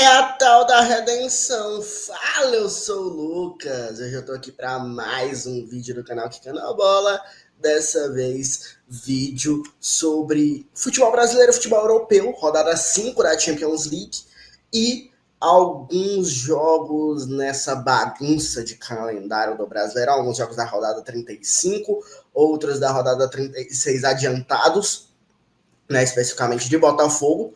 É a tal da redenção. Fala, eu sou o Lucas. Hoje eu tô aqui para mais um vídeo do canal Quicando a Bola. Dessa vez, vídeo sobre futebol brasileiro, futebol europeu, rodada 5 da Champions League e alguns jogos nessa bagunça de calendário do Brasileirão. Alguns jogos da rodada 35, outros da rodada 36 adiantados, né, especificamente de Botafogo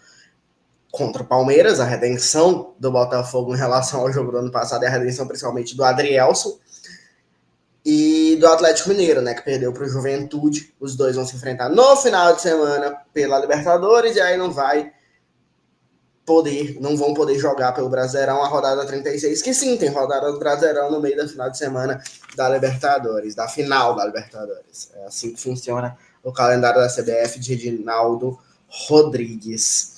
contra o Palmeiras, a redenção do Botafogo em relação ao jogo do ano passado e a redenção principalmente do Adrielson e do Atlético Mineiro, né, que perdeu para o Juventude. Os dois vão se enfrentar no final de semana pela Libertadores e aí não vão poder jogar pelo Brasileirão a rodada 36, que sim, tem rodada do Brasileirão no meio da final de semana da Libertadores, da final da Libertadores. É assim que funciona o calendário da CBF de Edinaldo Rodrigues.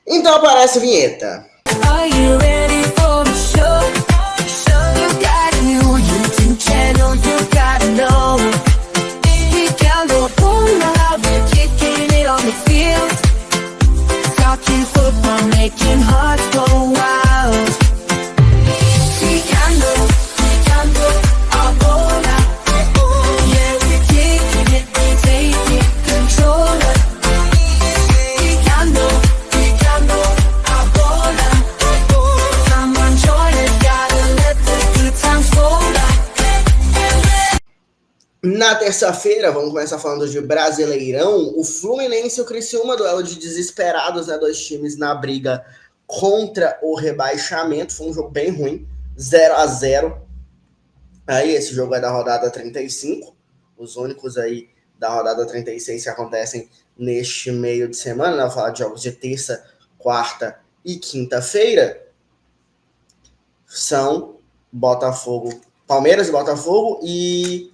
Então aparece a vinheta. Are you ready for the show? You got a new YouTube channel, you gotta know. Quicando bola, we're kicking it on the field. Talking football, making hearts go wild. Quicando a bola. Yeah, we're kicking it, taking control. Na terça-feira, vamos começar falando de Brasileirão. O Fluminense e o Criciúma, duelo de desesperados, né? Dois times na briga contra o rebaixamento. Foi um jogo bem ruim, 0-0. Aí esse jogo é da rodada 35. Os únicos aí da rodada 36 que acontecem neste meio de semana, né? Vou falar de jogos de terça, quarta e quinta-feira. São Palmeiras e Botafogo e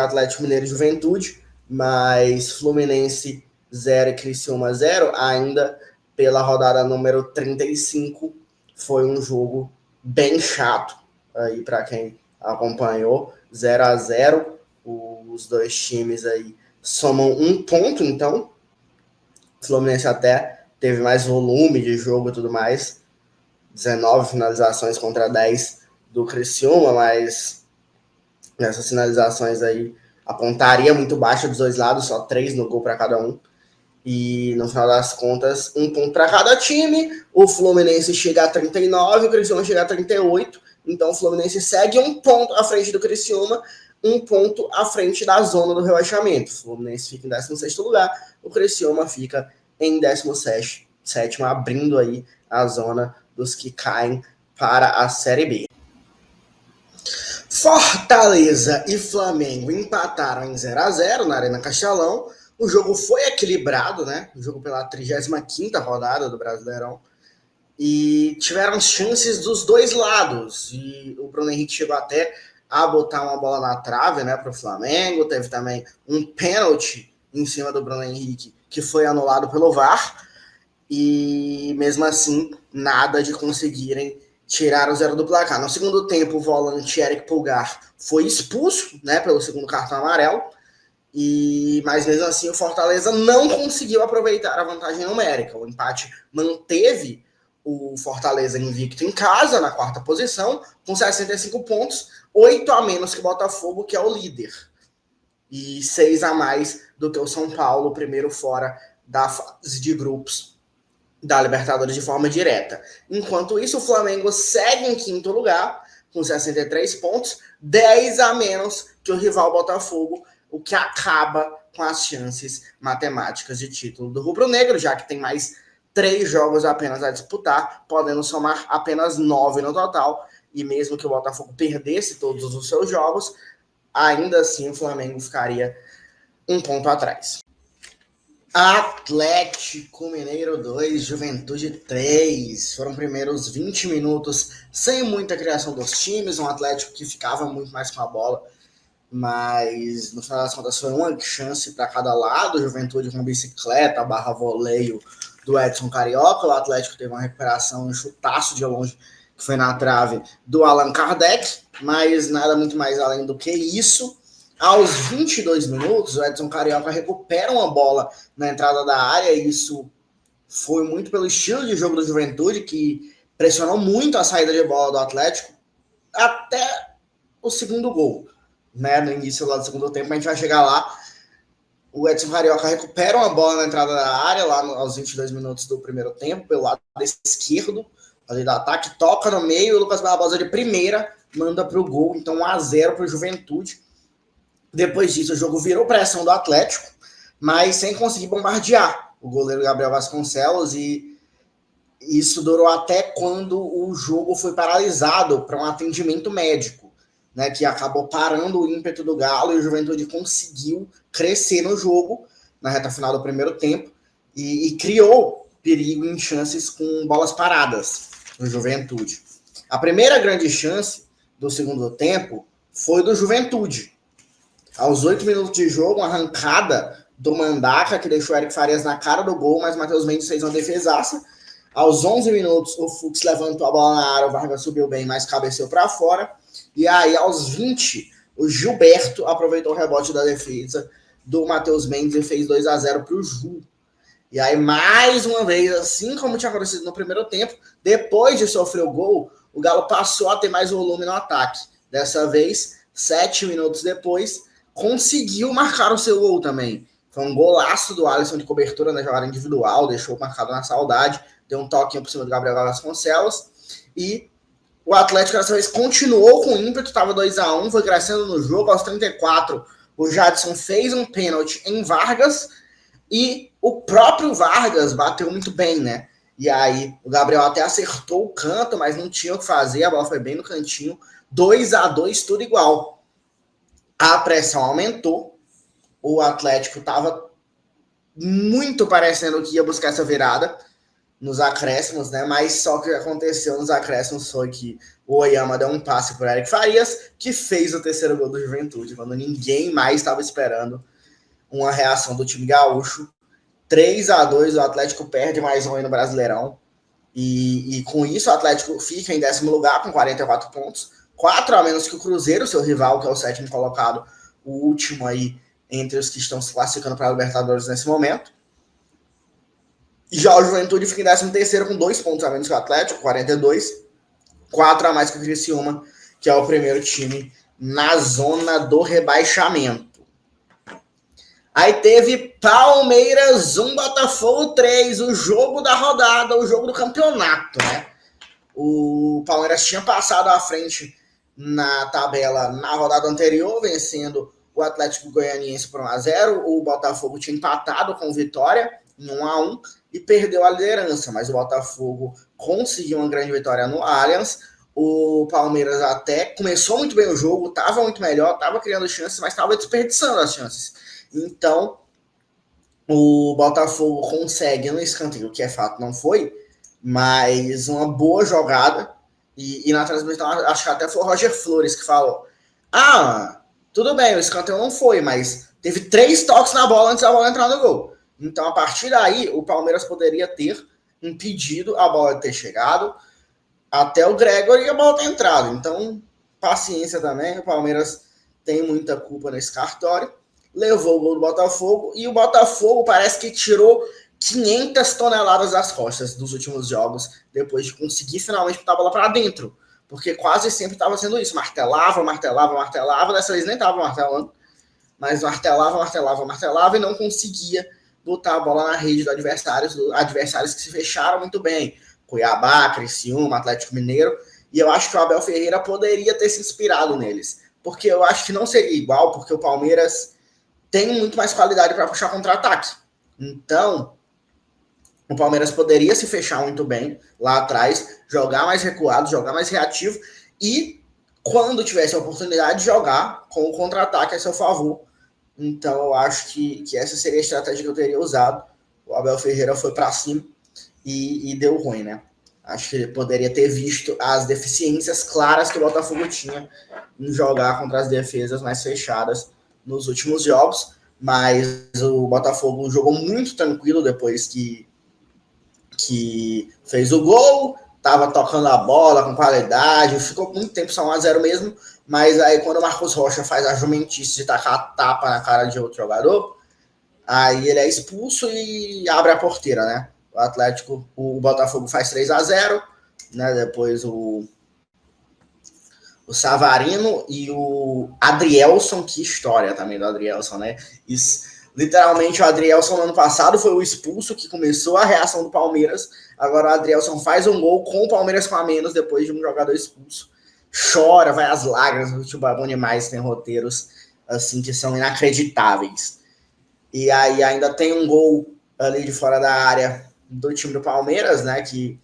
Atlético Mineiro e Juventude, mas Fluminense 0 e Criciúma 0, ainda pela rodada número 35, foi um jogo bem chato aí para quem acompanhou, 0-0, os dois times aí somam um ponto, então o Fluminense até teve mais volume de jogo e tudo mais, 19 finalizações contra 10 do Criciúma, mas nessas finalizações aí, a pontaria muito baixa dos dois lados, só 3 no gol para cada um. E no final das contas, um ponto para cada time. O Fluminense chega a 39, o Criciúma chega a 38. Então o Fluminense segue um ponto à frente do Criciúma, um ponto à frente da zona do rebaixamento. O Fluminense fica em 16º lugar, o Criciúma fica em 17º, abrindo aí a zona dos que caem para a Série B. Fortaleza e Flamengo empataram em 0-0 na Arena Castelão. O jogo foi equilibrado, né? O jogo pela 35ª rodada do Brasileirão. E tiveram chances dos dois lados. E o Bruno Henrique chegou até a botar uma bola na trave, né, para o Flamengo. Teve também um pênalti em cima do Bruno Henrique que foi anulado pelo VAR. E mesmo assim, nada de conseguirem tirar o 0 do placar. No segundo tempo, o volante Eric Pulgar foi expulso, né, pelo segundo cartão amarelo, mas mesmo assim o Fortaleza não conseguiu aproveitar a vantagem numérica. O empate manteve o Fortaleza invicto em casa, na 4ª posição, com 65 pontos, 8 a menos que o Botafogo, que é o líder, e 6 a mais do que o São Paulo, primeiro fora da fase de grupos da Libertadores de forma direta. Enquanto isso, o Flamengo segue em 5º lugar, com 63 pontos, 10 a menos que o rival Botafogo, o que acaba com as chances matemáticas de título do rubro-negro, já que tem mais 3 jogos apenas a disputar, podendo somar apenas 9 no total, e mesmo que o Botafogo perdesse todos os seus jogos, ainda assim o Flamengo ficaria um ponto atrás. Atlético Mineiro 2, Juventude 3. Foram primeiros 20 minutos sem muita criação dos times, um Atlético que ficava muito mais com a bola, mas no final das contas foi uma chance para cada lado. Juventude com bicicleta, voleio do Edson Carioca. O Atlético teve uma recuperação, um chutaço de longe que foi na trave do Allan Kardec, mas nada muito mais além do que isso. Aos 22 minutos, o Edson Carioca recupera uma bola na entrada da área, e isso foi muito pelo estilo de jogo do Juventude, que pressionou muito a saída de bola do Atlético até o segundo gol, né? No início lá do segundo tempo, a gente vai chegar lá. O Edson Carioca recupera uma bola na entrada da área, lá aos 22 minutos do primeiro tempo, pelo lado esquerdo, ali do ataque, toca no meio, e o Lucas Barbosa de primeira manda para o gol, então 1-0 para o Juventude. Depois disso, o jogo virou pressão do Atlético, mas sem conseguir bombardear o goleiro Gabriel Vasconcelos, e isso durou até quando o jogo foi paralisado para um atendimento médico, né, que acabou parando o ímpeto do Galo, e o Juventude conseguiu crescer no jogo na reta final do primeiro tempo e criou perigo em chances com bolas paradas no Juventude. A primeira grande chance do segundo tempo foi do Juventude. Aos 8 minutos de jogo, uma arrancada do Mandaca, que deixou o Eric Farias na cara do gol, mas o Matheus Mendes fez uma defesaça. Aos 11 minutos, o Fux levantou a bola na área, o Vargas subiu bem, mas cabeceou para fora. E aí, aos 20, o Gilberto aproveitou o rebote da defesa do Matheus Mendes e fez 2-0 para o Ju. E aí, mais uma vez, assim como tinha acontecido no primeiro tempo, depois de sofrer o gol, o Galo passou a ter mais volume no ataque. Dessa vez, 7 minutos depois, conseguiu marcar o seu gol também. Foi um golaço do Alisson de cobertura na jogada individual, deixou marcado na saudade, deu um toquinho por cima do Gabriel Vasconcelos, e o Atlético dessa vez continuou com ímpeto, estava 2-1, foi crescendo no jogo. Aos 34, o Jadson fez um pênalti em Vargas, e o próprio Vargas bateu muito bem, né? E aí o Gabriel até acertou o canto, mas não tinha o que fazer, a bola foi bem no cantinho. 2-2, tudo igual. A pressão aumentou, o Atlético estava muito parecendo que ia buscar essa virada nos acréscimos, né? Mas só que aconteceu nos acréscimos foi que o Oyama deu um passe para o Eric Farias, que fez o terceiro gol do Juventude, quando ninguém mais estava esperando uma reação do time gaúcho. 3-2, o Atlético perde mais um aí no Brasileirão, e com isso o Atlético fica em 10º lugar com 44 pontos, 4 a menos que o Cruzeiro, seu rival, que é o 7º colocado, o último aí entre os que estão se classificando para a Libertadores nesse momento. Já o Juventude fica em 13º com 2 pontos a menos que o Atlético, 42, 4 a mais que o Criciúma, que é o primeiro time na zona do rebaixamento. Aí teve Palmeiras 1, Botafogo 3, o jogo da rodada, o jogo do campeonato, né? O Palmeiras tinha passado à frente na tabela na rodada anterior, vencendo o Atlético Goianiense por 1-0. O Botafogo tinha empatado com Vitória em 1-1 e perdeu a liderança, mas o Botafogo conseguiu uma grande vitória no Allianz. O Palmeiras até começou muito bem o jogo, estava muito melhor, estava criando chances, mas estava desperdiçando as chances. Então, o Botafogo consegue no escanteio, que é fato, não foi, mas uma boa jogada. E na transmissão, acho que até foi o Roger Flores que falou: ah, tudo bem, o escanteio não foi, mas teve 3 toques na bola antes da bola entrar no gol. Então, a partir daí, o Palmeiras poderia ter impedido a bola de ter chegado até o Gregor e a bola ter entrado. Então, paciência também, o Palmeiras tem muita culpa nesse cartório. Levou o gol do Botafogo, e o Botafogo parece que tirou 500 toneladas das costas dos últimos jogos, depois de conseguir finalmente botar a bola para dentro, porque quase sempre estava sendo isso, martelava, dessa vez nem estava martelando, mas martelava e não conseguia botar a bola na rede do adversários que se fecharam muito bem, Cuiabá, Criciúma, Atlético Mineiro, e eu acho que o Abel Ferreira poderia ter se inspirado neles, porque eu acho que não seria igual, porque o Palmeiras tem muito mais qualidade para puxar contra-ataque. Então, o Palmeiras poderia se fechar muito bem lá atrás, jogar mais recuado, jogar mais reativo, e quando tivesse a oportunidade de jogar com o contra-ataque a seu favor. Então, eu acho que essa seria a estratégia que eu teria usado. O Abel Ferreira foi para cima e deu ruim, né? Acho que ele poderia ter visto as deficiências claras que o Botafogo tinha em jogar contra as defesas mais fechadas nos últimos jogos, mas o Botafogo jogou muito tranquilo depois que fez o gol, estava tocando a bola com qualidade, ficou muito tempo só 1-0 mesmo, mas aí quando o Marcos Rocha faz a jumentice de tacar a tapa na cara de outro jogador, aí ele é expulso e abre a porteira, né? O Botafogo faz 3-0, né? Depois o Savarino e o Adrielson, que história também do Adrielson, né? Literalmente o Adrielson no ano passado foi o expulso que começou a reação do Palmeiras. Agora o Adrielson faz um gol com o Palmeiras com a menos depois de um jogador expulso. Chora, vai às lágrimas, o futebol é bom demais, tem roteiros assim que são inacreditáveis. E aí ainda tem um gol ali de fora da área do time do Palmeiras, né? Que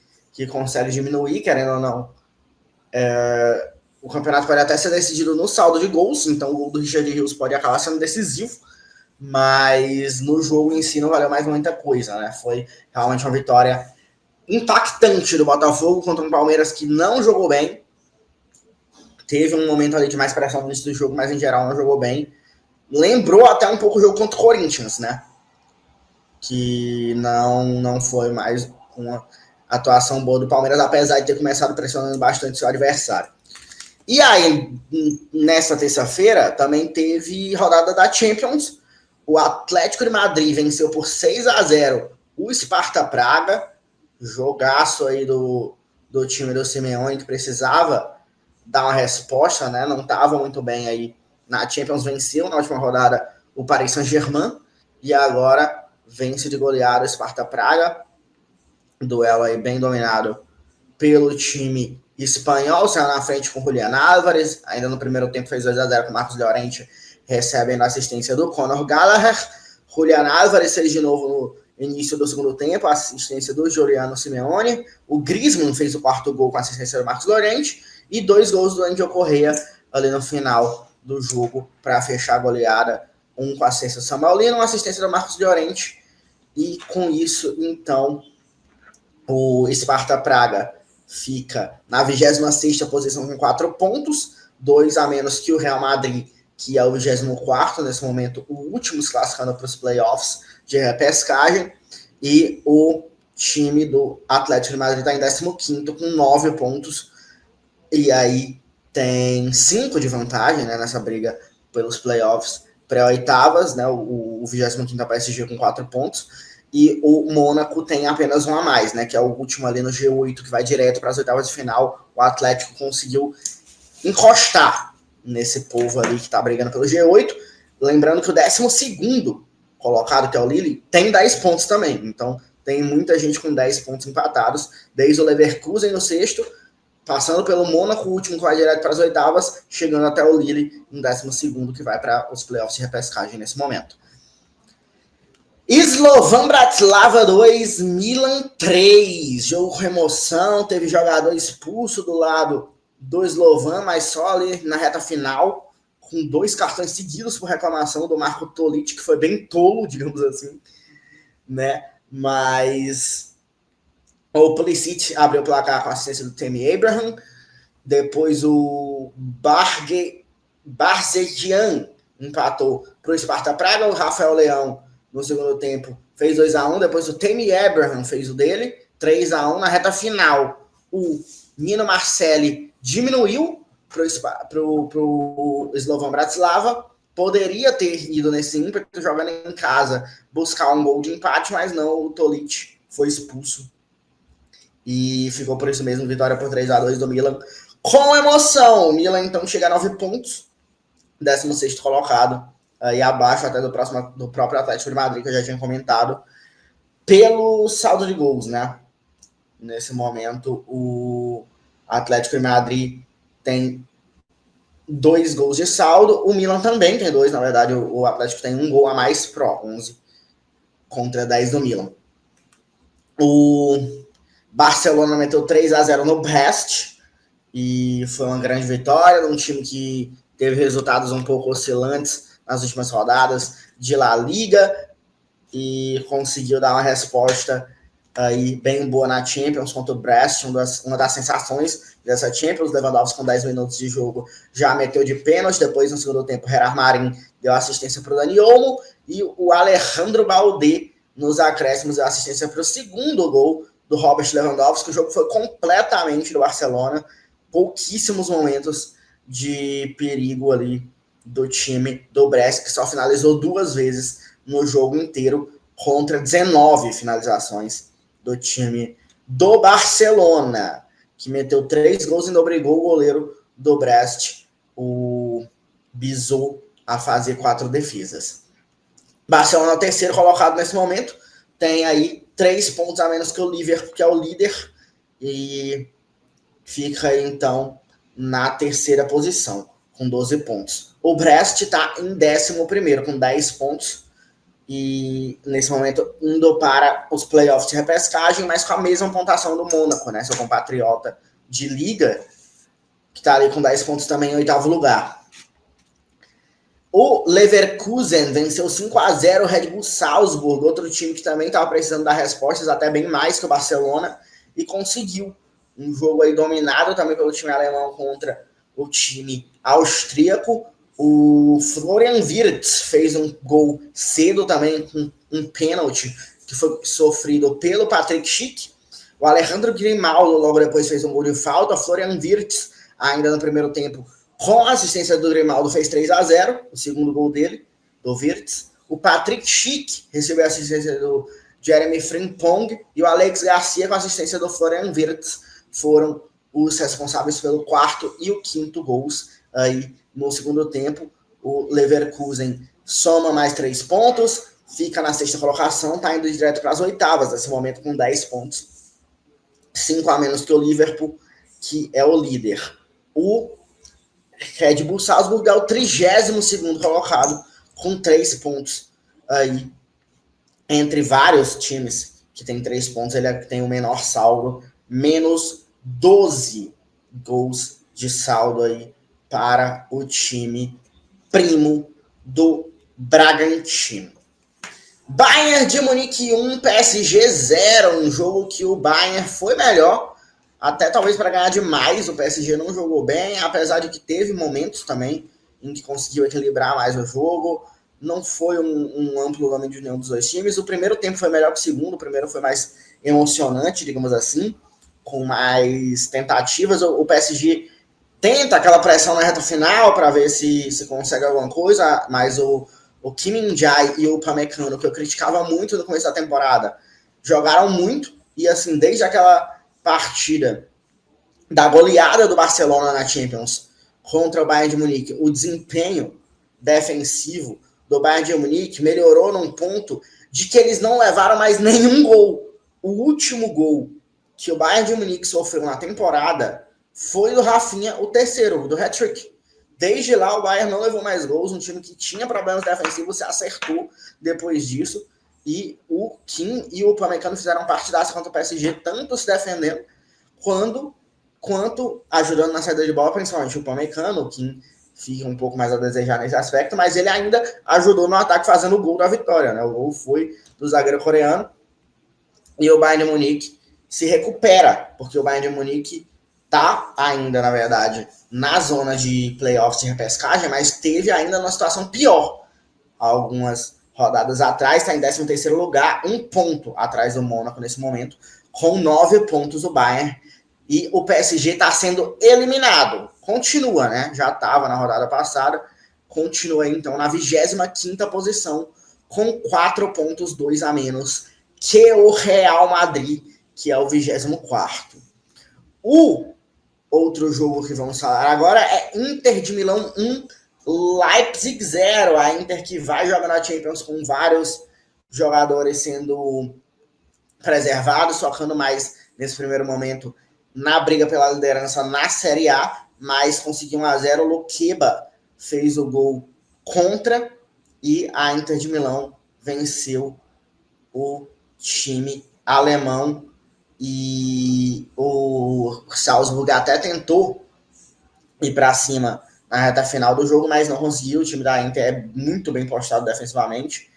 consegue diminuir, querendo ou não. O campeonato pode até ser decidido no saldo de gols, então o gol do Richard Rios pode acabar sendo decisivo, mas no jogo em si não valeu mais muita coisa, né? Foi realmente uma vitória impactante do Botafogo contra um Palmeiras que não jogou bem. Teve um momento ali de mais pressão no início do jogo, mas em geral não jogou bem. Lembrou até um pouco o jogo contra o Corinthians, né? Que não foi mais uma atuação boa do Palmeiras, apesar de ter começado pressionando bastante seu adversário. E aí, nessa terça-feira, também teve rodada da Champions. O Atlético de Madrid venceu por 6-0 o Sparta Praga. Jogaço aí do time do Simeone, que precisava dar uma resposta, né? Não estava muito bem aí na Champions. Venceu na última rodada o Paris Saint-Germain. E agora vence de goleada o Sparta Praga. Duelo aí bem dominado pelo time espanhol, saiu na frente com o Julián Álvares, ainda no primeiro tempo fez 2-0 com o Marcos Llorente, recebendo a assistência do Conor Gallagher. Julián Álvares fez de novo no início do segundo tempo, a assistência do Giuliano Simeone. O Griezmann fez o quarto gol com a assistência do Marcos Llorente, e 2 gols do Angel Correa ali no final do jogo para fechar a goleada, um com a assistência do Samuel Lino, uma assistência do Marcos Llorente, e com isso, então, o Sparta Praga fica na 26ª posição com 4 pontos, 2 a menos que o Real Madrid, que é o 24º nesse momento, o último se classificando para os playoffs de repescagem, e o time do Atlético de Madrid está em 15º com 9 pontos, e aí tem 5 de vantagem, né, nessa briga pelos playoffs pré-oitavas, né, o 25º PSG com 4 pontos, e o Mônaco tem apenas um a mais, né, que é o último ali no G8, que vai direto para as oitavas de final. O Atlético conseguiu encostar nesse povo ali que está brigando pelo G8. Lembrando que o 12º colocado, que é o Lille, tem 10 pontos também. Então, tem muita gente com 10 pontos empatados, desde o Leverkusen no 6º, passando pelo Mônaco, o último que vai direto para as oitavas, chegando até o Lille em 12º, que vai para os playoffs de repescagem nesse momento. Slovan Bratislava 2, Milan 3. Jogo com emoção, teve jogador expulso do lado do Slovan, mas só ali na reta final, com 2 cartões seguidos por reclamação do Marco Tolic, que foi bem tolo, digamos assim, né? Mas o Pulisic abriu o placar com a assistência do Tammy Abraham. Depois o Barzeghian empatou para o Sparta Praga. O Rafael Leão, no segundo tempo, fez 2-1. Depois o Tammy Abraham fez o dele, 3-1. Na reta final, o Nino Marcelli diminuiu para o Slovan Bratislava. Poderia ter ido nesse ímpeto, jogando em casa, buscar um gol de empate, mas não, o Tolic foi expulso. E ficou por isso mesmo, vitória por 3-2 do Milan. Com emoção, o Milan então chega a 9 pontos, 16º colocado, e abaixo até do próprio Atlético de Madrid, que eu já tinha comentado, pelo saldo de gols, né? Nesse momento, o Atlético de Madrid tem 2 gols de saldo, o Milan também tem 2, na verdade, o Atlético tem 1 gol a mais, pro 11 contra 10 do Milan. O Barcelona meteu 3-0 no Brest, e foi uma grande vitória, num time que teve resultados um pouco oscilantes nas últimas rodadas de La Liga, e conseguiu dar uma resposta aí bem boa na Champions contra o Brest, uma das sensações dessa Champions. Lewandowski com 10 minutos de jogo já meteu de pênalti, depois no segundo tempo o Gerard Marin deu assistência para o Dani Olmo, e o Alejandro Balde nos acréscimos deu assistência para o segundo gol do Robert Lewandowski. O jogo foi completamente do Barcelona, pouquíssimos momentos de perigo ali do time do Brest, que só finalizou 2 vezes no jogo inteiro, contra 19 finalizações do time do Barcelona, que meteu 3 gols e ainda obrigou o goleiro do Brest, o Bizot, a fazer 4 defesas. Barcelona é o terceiro colocado nesse momento, tem aí 3 pontos a menos que o Liverpool, que é o líder, e fica aí então na terceira posição, com 12 pontos. O Brest está em 11º, com 10 pontos, e nesse momento indo para os playoffs de repescagem, mas com a mesma pontuação do Mônaco, né? Seu compatriota de liga, que está ali com 10 pontos também em 8º lugar. O Leverkusen venceu 5-0 o Red Bull Salzburg, outro time que também estava precisando dar respostas, até bem mais que o Barcelona, e conseguiu. Um jogo aí dominado também pelo time alemão contra o time austríaco. O Florian Wirtz fez um gol cedo também, com um pênalti que foi sofrido pelo Patrick Schick. O Alejandro Grimaldo logo depois fez um gol de falta. O Florian Wirtz, ainda no primeiro tempo, com a assistência do Grimaldo, fez 3-0, o segundo gol dele, do Wirtz. O Patrick Schick recebeu a assistência do Jeremy Frimpong e o Alex Garcia, com a assistência do Florian Wirtz, foram os responsáveis pelo 4º e o 5º gols aí no segundo tempo. O Leverkusen soma mais 3 pontos, fica na 6ª colocação, está indo direto para as 8º nesse momento com 10 pontos. 5 a menos que o Liverpool, que é o líder. O Red Bull Salzburg é o 32º colocado, com 3 pontos aí. Entre vários times que tem 3 pontos, ele tem o menor saldo, menos 12 gols de saldo aí para o time primo do Bragantino. Bayern de Munique 1, PSG 0, um jogo que o Bayern foi melhor, até talvez para ganhar demais. O PSG não jogou bem, apesar de que teve momentos também em que conseguiu equilibrar mais o jogo. Não foi um amplo domínio de nenhum dos dois times. O primeiro tempo foi melhor que o segundo, o primeiro foi mais emocionante, digamos assim, com mais tentativas. O PSG tenta aquela pressão na reta final para ver se consegue alguma coisa, mas o Kim Min-jae e o Upamecano, que eu criticava muito no começo da temporada, jogaram muito, e assim, desde aquela partida da goleada do Barcelona na Champions contra o Bayern de Munique, o desempenho defensivo do Bayern de Munique melhorou num ponto de que eles não levaram mais nenhum gol. O último gol que o Bayern de Munique sofreu na temporada foi do Rafinha, o terceiro, do hat-trick. Desde lá, o Bayern não levou mais gols, um time que tinha problemas defensivos se acertou depois disso, e o Kim e o Upamecano fizeram partidaça contra o PSG, tanto se defendendo quanto ajudando na saída de bola, principalmente o Upamecano. O Kim fica um pouco mais a desejar nesse aspecto, mas ele ainda ajudou no ataque fazendo o gol da vitória, né? O gol foi do zagueiro coreano, e o Bayern de Munique se recupera, porque o Bayern de Munique tá ainda, na verdade, na zona de playoffs de repescagem, mas teve ainda uma situação pior. Algumas rodadas atrás, está em 13º lugar, 1 ponto atrás do Mônaco nesse momento, com 9 pontos o Bayern, e o PSG está sendo eliminado. Continua, né? Já estava na rodada passada, continua então na 25ª posição, com 4 pontos, 2 a menos que o Real Madrid, que é o 24º. O outro jogo que vamos falar agora é Inter de Milão 1, Leipzig 0. A Inter que vai jogar na Champions com vários jogadores sendo preservados, focando mais nesse primeiro momento na briga pela liderança na Série A, mas conseguiu 1-0. O Luqueba fez o gol contra e a Inter de Milão venceu o time alemão. E o Salzburg até tentou ir para cima na reta final do jogo, mas não conseguiu. O time da Inter é muito bem postado defensivamente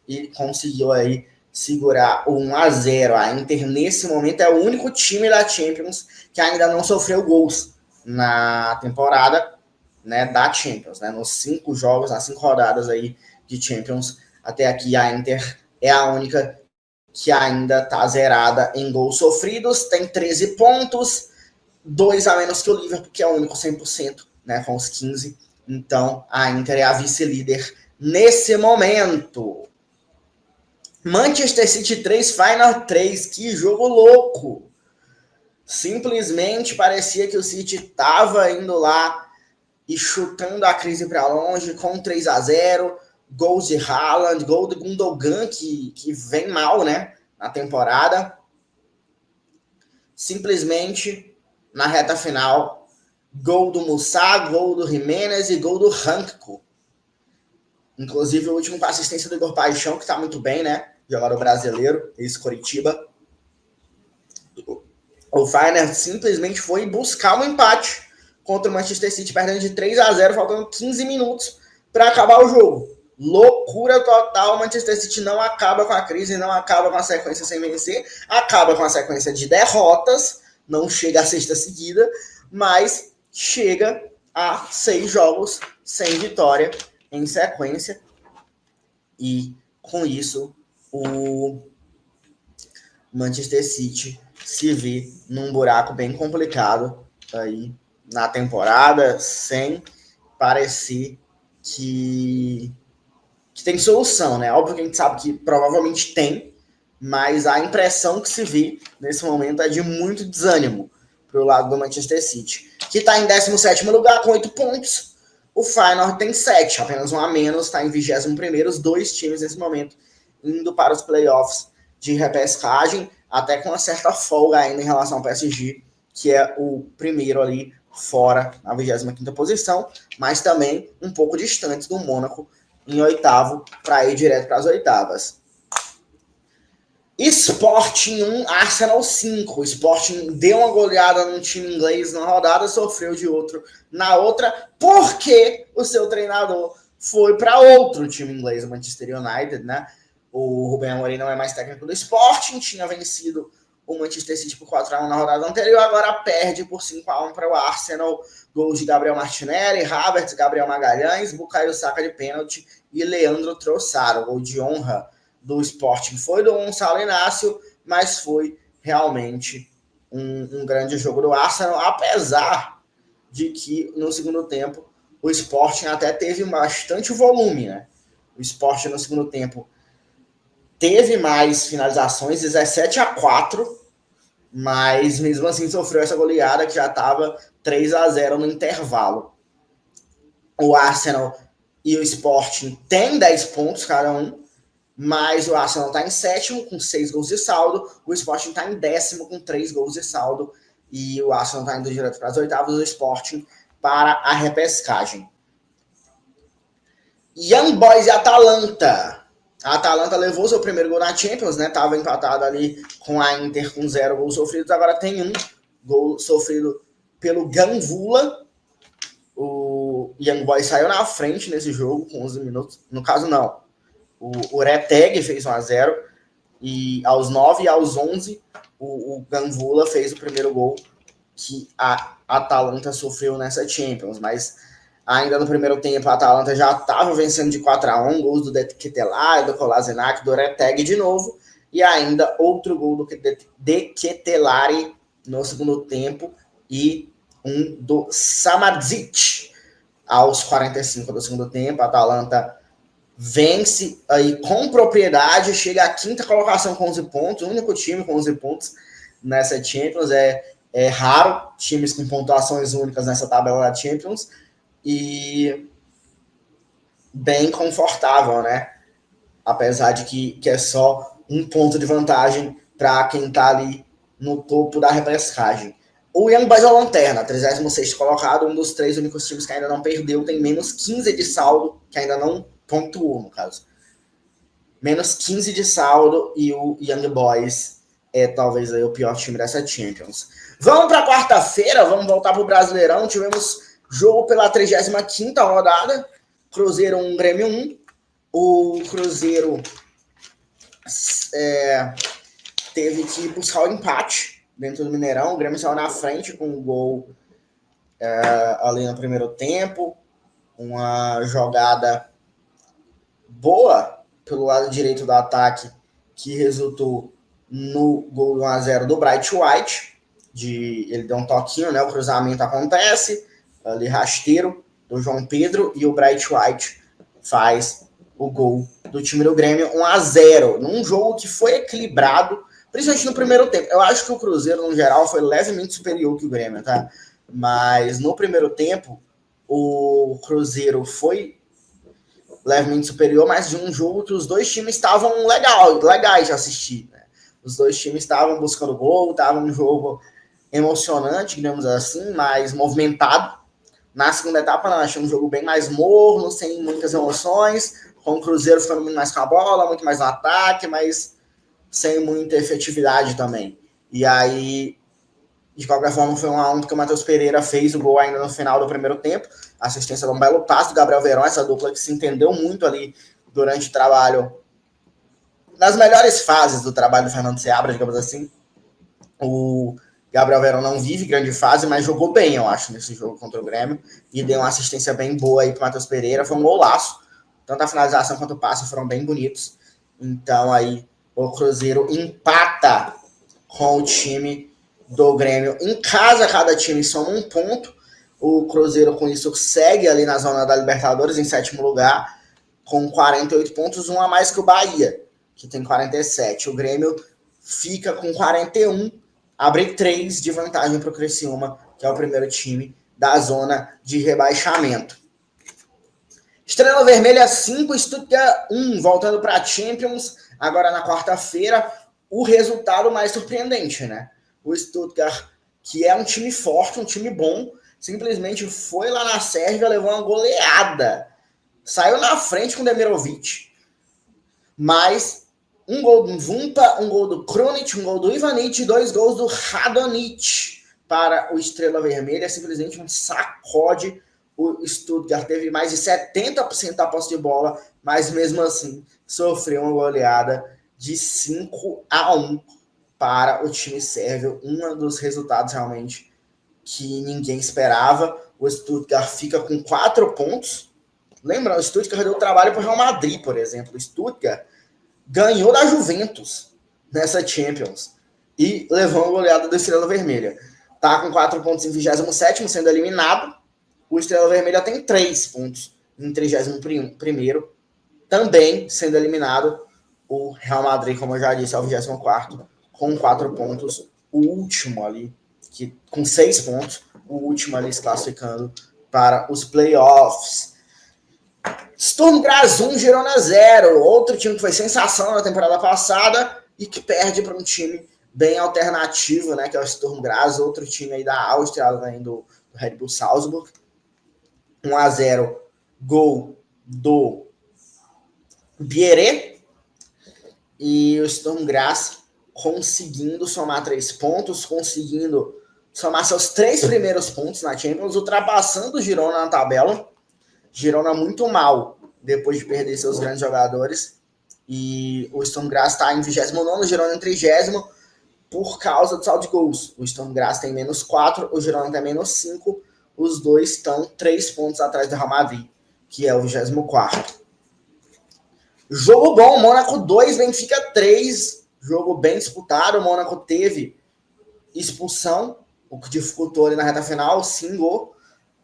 e conseguiu aí segurar o 1-0. A Inter, nesse momento, é o único time da Champions que ainda não sofreu gols na temporada, né, da Champions, né? Nos 5 jogos, nas 5 rodadas aí de Champions, até aqui a Inter é a única que ainda está zerada em gols sofridos, tem 13 pontos, 2 a menos que o Liverpool, que é o único 100%, né, com os 15. Então, a Inter é a vice-líder nesse momento. Manchester City 3, Feyenoord 3. Que jogo louco! Simplesmente parecia que o City estava indo lá e chutando a crise para longe com 3-0. Gols de Haaland, gol de Gundogan, que vem mal, né, na temporada. Simplesmente, na reta final, gol do Musa, gol do Jimenez e gol do Hankko. Inclusive, o último com a assistência do Igor Paixão, que tá muito bem, né? Jogador brasileiro, ex-Coritiba. O Feyenoord simplesmente foi buscar um empate contra o Manchester City, perdendo de 3-0, faltando 15 minutos para acabar o jogo. Loucura total, o Manchester City não acaba com a crise, não acaba com a sequência sem vencer, acaba com a sequência de derrotas, não chega à sexta seguida, mas chega a 6 jogos sem vitória em sequência. E com isso, o Manchester City se vê num buraco bem complicado aí na temporada, sem parecer que tem solução, né? Óbvio que a gente sabe que provavelmente tem, mas a impressão que se vê nesse momento é de muito desânimo para o lado do Manchester City, que está em 17º lugar com 8 pontos. O Feyenoord tem 7, apenas um a menos, está em 21º, os dois times nesse momento indo para os playoffs de repescagem, até com uma certa folga ainda em relação ao PSG, que é o primeiro ali fora na 25ª posição, mas também um pouco distante do Mônaco em 8º para ir direto para as oitavas. Sporting 1, Arsenal 5. O Sporting deu uma goleada num time inglês na rodada, sofreu de outro na outra, porque o seu treinador foi para outro time inglês, o Manchester United, né? O Rubén Amorim não é mais técnico do Sporting, tinha vencido o Manchester City por 4-1 na rodada anterior, agora perde por 5-1 para o Arsenal. Gols de Gabriel Martinelli, Havertz, Gabriel Magalhães, Bukayo Saka de pênalti e Leandro Trossard. Gol de honra do Sporting foi do Gonçalo Inácio, mas foi realmente um grande jogo do Arsenal, apesar de que no segundo tempo o Sporting até teve bastante volume, né? O Sporting no segundo tempo teve mais finalizações, 17-4, mas mesmo assim sofreu essa goleada que já estava 3-0 no intervalo. O Arsenal e o Sporting têm 10 pontos cada um, mas o Arsenal está em 7º com 6 gols de saldo, o Sporting está em 10º com 3 gols de saldo, e o Arsenal está indo direto para as oitavas, o Sporting para a repescagem. Young Boys e Atalanta. A Atalanta levou seu primeiro gol na Champions, né? Tava empatado ali com a Inter com 0 gols sofridos. Agora tem um gol sofrido pelo Gambula. O Young Boys saiu na frente nesse jogo com 11 minutos. No caso, não. O Reteg fez 1-0. E aos 9 e aos 11, o Gambula fez o primeiro gol que a Atalanta sofreu nessa Champions. Mas ainda no primeiro tempo, a Atalanta já estava vencendo de 4-1, gols do De Ketelaere, do Kolasinac, do Reteg de novo, e ainda outro gol do De Ketelaere no segundo tempo, e um do Samardzic aos 45 do segundo tempo. A Atalanta vence aí com propriedade, chega à 5ª colocação com 11 pontos, o único time com 11 pontos nessa Champions. É raro times com pontuações únicas nessa tabela da Champions, e bem confortável, né? Apesar de que é só um ponto de vantagem para quem está ali no topo da repescagem. O Young Boys é a lanterna, 36º colocado, um dos 3 únicos times que ainda não perdeu, tem menos 15 de saldo, que ainda não pontuou, no caso. Menos 15 de saldo, e o Young Boys é talvez aí o pior time dessa Champions. Vamos para quarta-feira, vamos voltar para o Brasileirão. Tivemos jogo pela 35ª rodada, Cruzeiro 1, Grêmio 1. O Cruzeiro teve que buscar o empate dentro do Mineirão. O Grêmio saiu na frente com um gol ali no primeiro tempo. Uma jogada boa pelo lado direito do ataque, que resultou no gol 1-0 do Bright White. Ele deu um toquinho, né? O cruzamento acontece, ali rasteiro do João Pedro, e o Bright White faz o gol do time do Grêmio 1-0, num jogo que foi equilibrado, principalmente no primeiro tempo. Eu acho que o Cruzeiro, no geral, foi levemente superior que o Grêmio, tá? Mas no primeiro tempo, o Cruzeiro foi levemente superior, mas de um jogo que os dois times estavam legais de assistir. Né? Os dois times estavam buscando gol, estavam um jogo emocionante, digamos assim, mais movimentado. Na segunda etapa, não, achei um jogo bem mais morno, sem muitas emoções, com o Cruzeiro ficando muito mais com a bola, muito mais no ataque, mas sem muita efetividade também. E aí, de qualquer forma, foi 1-1 porque o Matheus Pereira fez o gol ainda no final do primeiro tempo, assistência de um belo passe do Gabriel Veron, essa dupla que se entendeu muito ali durante o trabalho, nas melhores fases do trabalho do Fernando Seabra, digamos assim. O Gabriel Veron não vive grande fase, mas jogou bem, eu acho, nesse jogo contra o Grêmio, e deu uma assistência bem boa aí para o Matheus Pereira, foi um golaço, tanto a finalização quanto o passe foram bem bonitos, então aí o Cruzeiro empata com o time do Grêmio em casa, cada time soma um ponto, o Cruzeiro com isso segue ali na zona da Libertadores em sétimo lugar, com 48 pontos, um a mais que o Bahia, que tem 47. O Grêmio fica com 41, abre 3 de vantagem para o Criciúma, que é o primeiro time da zona de rebaixamento. Estrela Vermelha 5, Stuttgart 1, voltando para a Champions, agora na quarta-feira, o resultado mais surpreendente, né? O Stuttgart, que é um time forte, um time bom, simplesmente foi lá na Sérvia, levou uma goleada. Saiu na frente com o Demirovic, mas um gol do Vumpa, um gol do Krunic, um gol do Ivanic e 2 gols do Radonjic para o Estrela Vermelha. Simplesmente um sacode. O Stuttgart teve mais de 70% da posse de bola, mas mesmo assim sofreu uma goleada de 5-1 para o time sérvio. Um dos resultados realmente que ninguém esperava. O Stuttgart fica com 4 pontos. Lembra, o Stuttgart deu trabalho para o Real Madrid, por exemplo. O Stuttgart ganhou da Juventus nessa Champions e levou uma goleada do Estrela Vermelha. Tá com 4 pontos em 27º, sendo eliminado. O Estrela Vermelha tem 3 pontos em 31º, também sendo eliminado. O Real Madrid, como eu já disse, é o 24º, com 4 pontos. O último ali, que, com 6 pontos, o último ali se classificando para os playoffs. Sturm Graz 1, Girona 0. Outro time que foi sensação na temporada passada e que perde para um time bem alternativo, né, que é o Sturm Graz, outro time aí da Áustria, além do Red Bull Salzburg. 1-0, gol do Bieré. E o Sturm Graz conseguindo somar 3 pontos, conseguindo somar seus 3 primeiros pontos na Champions, ultrapassando o Girona na tabela. Girona muito mal depois de perder seus grandes jogadores. E o Sturm Graz está em 29º, o Girona em 30º, por causa do saldo de gols. O Sturm Graz tem menos 4, o Girona tem menos 5. Os dois estão 3 pontos atrás do Real Madrid, que é o 24º. Jogo bom, Mônaco 2, Benfica 3. Jogo bem disputado. O Mônaco teve expulsão, o que dificultou ali na reta final. Xingou,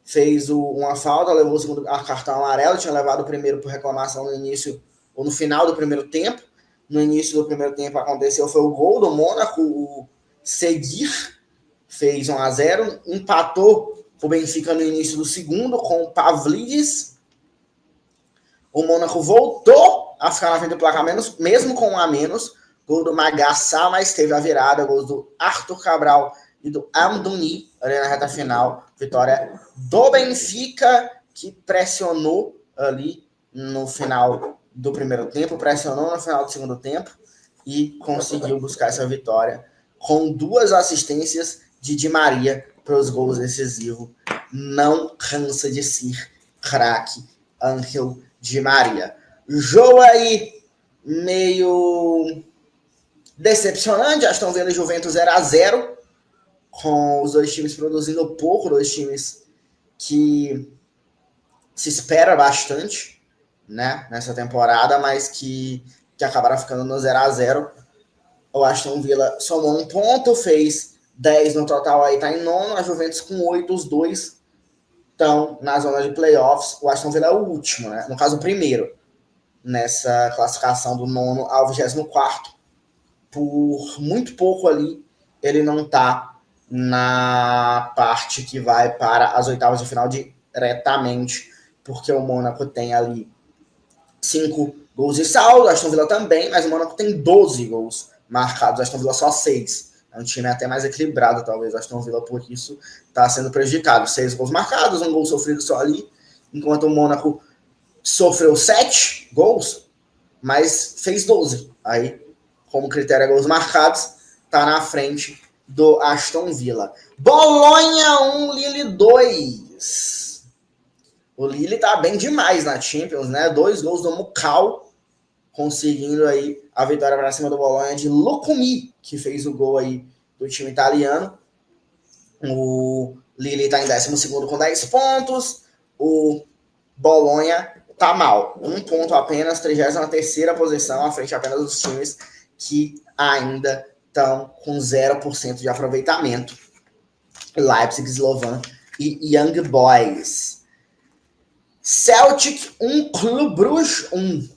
fez uma falta, levou o segundo cartão amarelo. Tinha levado o primeiro por reclamação no início ou no final do primeiro tempo. No início do primeiro tempo aconteceu, foi o gol do Mônaco. O Seguir fez 1-0, empatou o Benfica no início do segundo com o Pavlidis. O Mônaco voltou a ficar na frente do placar mesmo com 1 a menos. Gol do Magassá, mas teve a virada. Gols do Arthur Cabral e do Amdouni ali na reta final. Vitória do Benfica, que pressionou ali no final do primeiro tempo, pressionou no final do segundo tempo e conseguiu buscar essa vitória com 2 assistências de Di Maria para os gols decisivos. Não cansa de ser craque Ángel Di Maria. Jogo aí meio decepcionante. Já estão vendo Juventus 0-0, com os dois times produzindo pouco, dois times que se espera bastante, né, nessa temporada, mas que acabaram ficando no 0-0. O Aston Villa somou 1 ponto, fez 10 no total, aí tá em 9º, a Juventus com 8, os dois estão na zona de playoffs. O Aston Villa é o último, né? No caso, o primeiro. nessa classificação do 9º ao 24º. Por muito pouco ali, ele não está na parte que vai para as oitavas de final diretamente, porque o Mônaco tem ali 5 gols de saldo, a Aston Villa também, mas o Mônaco tem 12 gols marcados, a Aston Villa só 6. É um time até mais equilibrado, talvez, a Aston Villa, por isso está sendo prejudicado. 6 gols marcados, um gol sofrido só ali, enquanto o Mônaco sofreu 7 gols, mas fez 12. Aí, como critério é gols marcados, está na frente do Aston Villa. Bolonha 1, Lille 2. O Lille tá bem demais na Champions, né? 2 gols do Mukau, conseguindo aí a vitória para cima do Bolonha de Lukumi, que fez o gol aí do time italiano. O Lille está em 12º com 10 pontos. O Bolonha tá mal. 1 ponto apenas, 33ª posição, à frente apenas dos times que ainda estão com 0% de aproveitamento. Leipzig, Slovan e Young Boys. Celtic 1, Clube Bruges 1.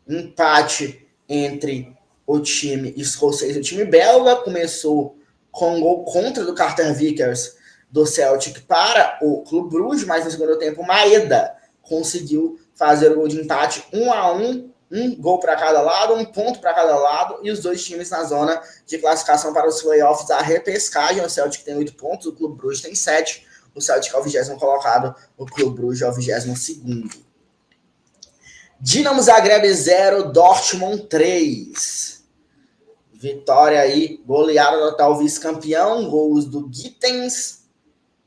Empate entre o time escocês e o time belga. Começou com um gol contra do Carter Vickers do Celtic para o Clube Bruges, mas no segundo tempo Maeda conseguiu fazer o gol de empate 1-1, um gol para cada lado, 1 ponto para cada lado, e os dois times na zona de classificação para os playoffs da repescagem. O Celtic tem 8 pontos, o Clube Bruges tem 7, o Celtic é o 20º colocado, o Clube Bruges é o 22º. Dinamo Zagreb 0, Dortmund 3. Vitória aí, goleada total, vice-campeão, gols do Gittens,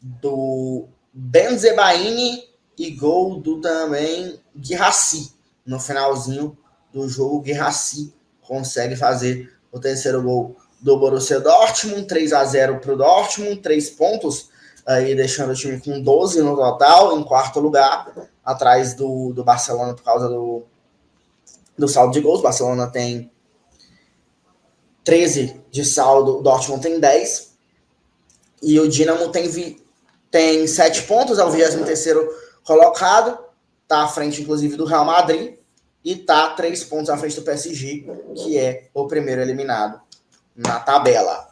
do Benzebaini e gol do também Guirassy. No finalzinho do jogo, Guirassy consegue fazer o terceiro gol do Borussia Dortmund, 3-0 para o Dortmund, 3 pontos, aí deixando o time com 12 no total, em quarto lugar, atrás do Barcelona por causa do saldo de gols. O Barcelona tem 13 de saldo, o Dortmund tem 10, e o Dinamo tem 7 pontos, é o 23º colocado, está à frente, inclusive, do Real Madrid, e está 3 pontos à frente do PSG, que é o primeiro eliminado na tabela.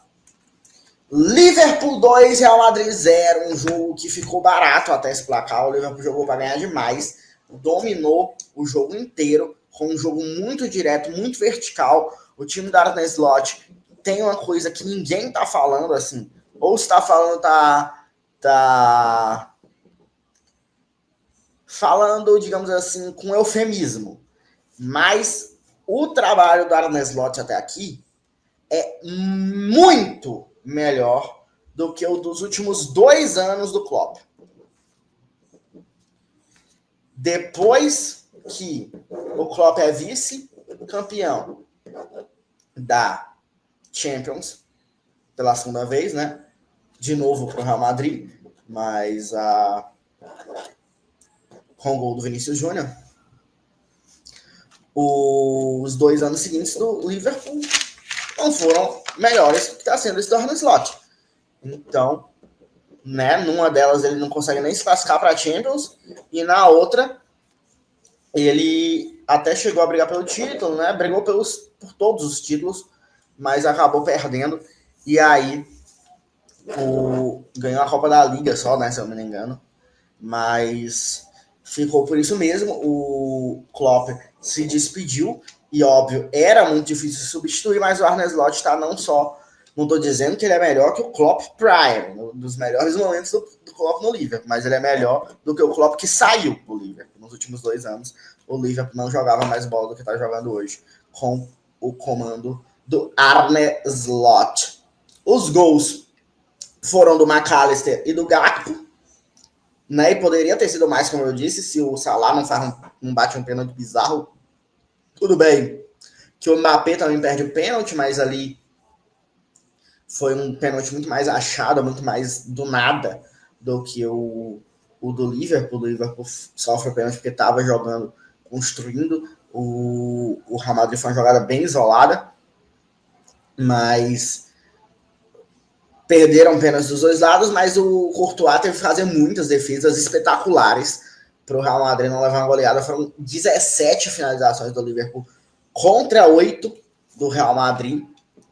Liverpool 2, Real Madrid 0, um jogo que ficou barato até esse placar. O Liverpool jogou para ganhar demais, dominou o jogo inteiro, com um jogo muito direto, muito vertical. O time da Arne Slot tem uma coisa que ninguém tá falando, assim, ou se tá falando, tá falando, digamos assim, com eufemismo. Mas o trabalho do Arne Slot até aqui é muito melhor do que o dos últimos 2 anos do Klopp. Depois que o Klopp é vice-campeão da Champions pela segunda vez, né? De novo para o Real Madrid, mas com o gol do Vinícius Júnior. Os 2 anos seguintes do Liverpool não foram melhores que está sendo esse do Arne Slot. Então, né, numa delas ele não consegue nem se classificar para a Champions, e na outra ele até chegou a brigar pelo título, né? Brigou por todos os títulos, mas acabou perdendo. E aí ganhou a Copa da Liga só, né? Se eu não me engano. Mas ficou por isso mesmo. O Klopp se despediu. E, óbvio, era muito difícil substituir, mas o Arne Slot está não só... Não estou dizendo que ele é melhor que o Klopp Prime, um dos melhores momentos do Klopp no Liverpool, mas ele é melhor do que o Klopp que saiu do Liverpool. Nos últimos 2 anos, o Liverpool não jogava mais bola do que está jogando hoje, com o comando do Arne Slot. Os gols foram do McAllister e do Gakpo, né? E poderia ter sido mais, como eu disse, se o Salah não bate um pênalti bizarro. Tudo bem que o Mbappé também perde o pênalti, mas ali foi um pênalti muito mais achado, muito mais do nada do que o do Liverpool. O Liverpool sofre o pênalti porque estava jogando, construindo. O Real Madrid foi uma jogada bem isolada, mas perderam pênaltis dos 2 lados, mas o Courtois teve que fazer muitas defesas espetaculares para o Real Madrid não levar uma goleada. Foram 17 finalizações do Liverpool contra 8 do Real Madrid.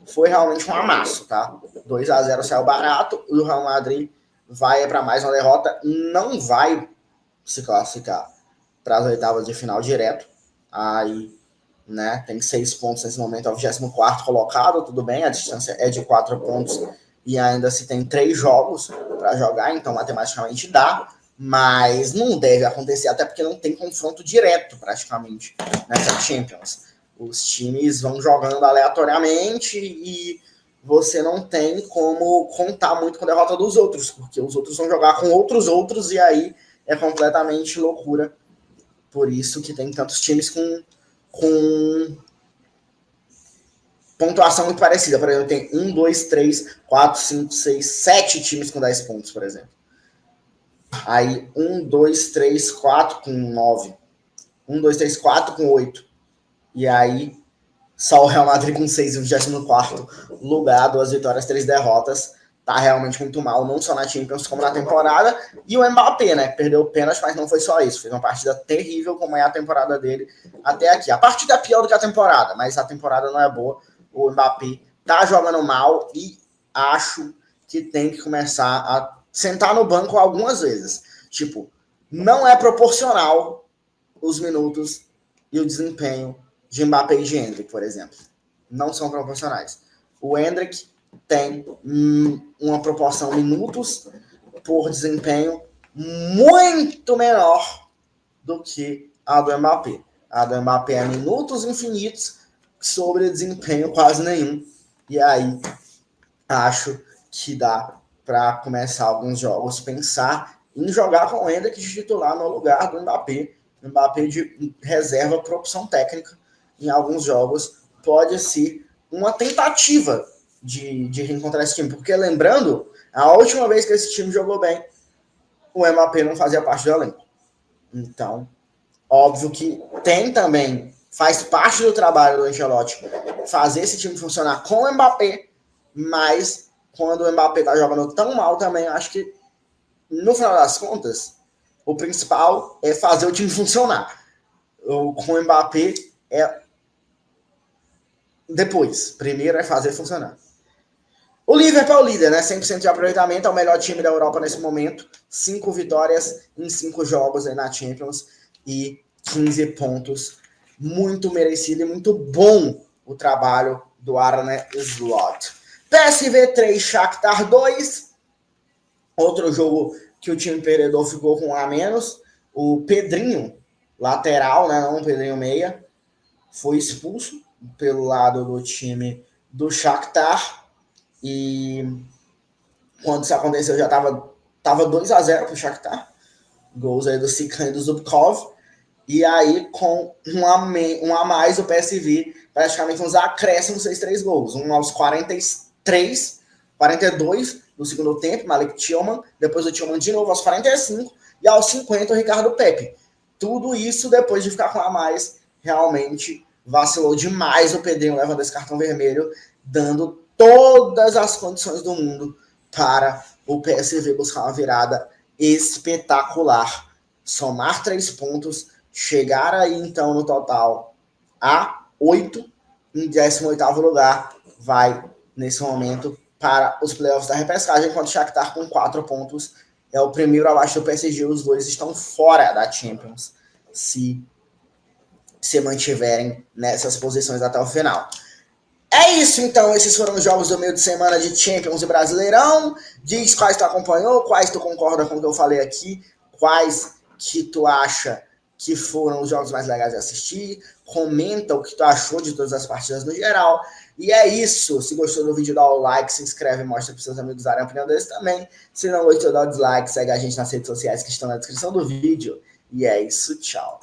Foi realmente um amasso, tá? 2-0 saiu barato e o Real Madrid vai para mais uma derrota. Não vai se classificar para as oitavas de final direto. Aí, né, tem 6 pontos nesse momento, é o 24º colocado, tudo bem, a distância é de 4 pontos e ainda se tem 3 jogos para jogar, então matematicamente dá, mas não deve acontecer, até porque não tem confronto direto praticamente nessa Champions. Os times vão jogando aleatoriamente e você não tem como contar muito com a derrota dos outros, porque os outros vão jogar com outros e aí é completamente loucura. Por isso que tem tantos times com pontuação muito parecida. Por exemplo, tem 1, 2, 3, 4, 5, 6, 7 times com 10 pontos, por exemplo. Aí 1, 2, 3, 4 com 9. 1, 2, 3, 4 com 8. E aí só o Real Madrid com 6 e o 24º lugar, 2 vitórias, 3 derrotas. Tá realmente muito mal, não só na Champions como na temporada. E o Mbappé, né, que perdeu o pênalti, mas não foi só isso. Fez uma partida terrível, como é a temporada dele até aqui. A partida é pior do que a temporada, mas a temporada não é boa. O Mbappé tá jogando mal e acho que tem que começar a sentar no banco algumas vezes. Tipo, não é proporcional os minutos e o desempenho de Mbappé e de Endrick, por exemplo. Não são proporcionais. O Endrick tem uma proporção minutos por desempenho muito menor do que a do Mbappé. A do Mbappé é minutos infinitos sobre desempenho quase nenhum. E aí, acho que dá para começar alguns jogos, pensar em jogar com o Endrick de titular no lugar do Mbappé. O Mbappé de reserva por opção técnica em alguns jogos pode ser uma tentativa de reencontrar esse time. Porque lembrando, a última vez que esse time jogou bem, o Mbappé não fazia parte do elenco. Então, óbvio que tem também, faz parte do trabalho do Ancelotti fazer esse time funcionar com o Mbappé, mas quando o Mbappé tá jogando tão mal também, acho que no final das contas, o principal é fazer o time funcionar. Com o Mbappé é depois. Primeiro é fazer funcionar. O Liverpool é o líder, né? 100% de aproveitamento, é o melhor time da Europa nesse momento. 5 vitórias em 5 jogos aí na Champions e 15 pontos. Muito merecido e muito bom o trabalho do Arne Slot. PSV 3, Shakhtar 2. Outro jogo que o time perdedor ficou com um a menos. O Pedrinho, lateral, né? Não o Pedrinho meia, foi expulso pelo lado do time do Shakhtar. E quando isso aconteceu já tava 2-0 pro Shakhtar. Gols aí do Sikan e do Zubkov. E aí com um a mais o PSV, praticamente uns acréscimos, 3 gols. Um aos 42 do segundo tempo, Malik Tillman. Depois o Tillman de novo aos 45. E aos 50 o Ricardo Pepe. Tudo isso depois de ficar com a mais, realmente vacilou demais o Pedrinho levando esse cartão vermelho, dando todas as condições do mundo para o PSV buscar uma virada espetacular. Somar 3 pontos, chegar aí então no total a 8, em 18º lugar, vai nesse momento para os playoffs da repescagem, enquanto o Shakhtar com 4 pontos é o primeiro abaixo do PSG. Os dois estão fora da Champions se mantiverem nessas posições até o final. É isso, então. Esses foram os jogos do meio de semana de Champions e Brasileirão. Diz quais tu acompanhou, quais tu concorda com o que eu falei aqui, quais que tu acha que foram os jogos mais legais de assistir. Comenta o que tu achou de todas as partidas no geral. E é isso. Se gostou do vídeo, dá o like, se inscreve, mostra para seus amigos darem a opinião deles também. Se não gostou, dá o dislike, segue a gente nas redes sociais que estão na descrição do vídeo. E é isso, tchau.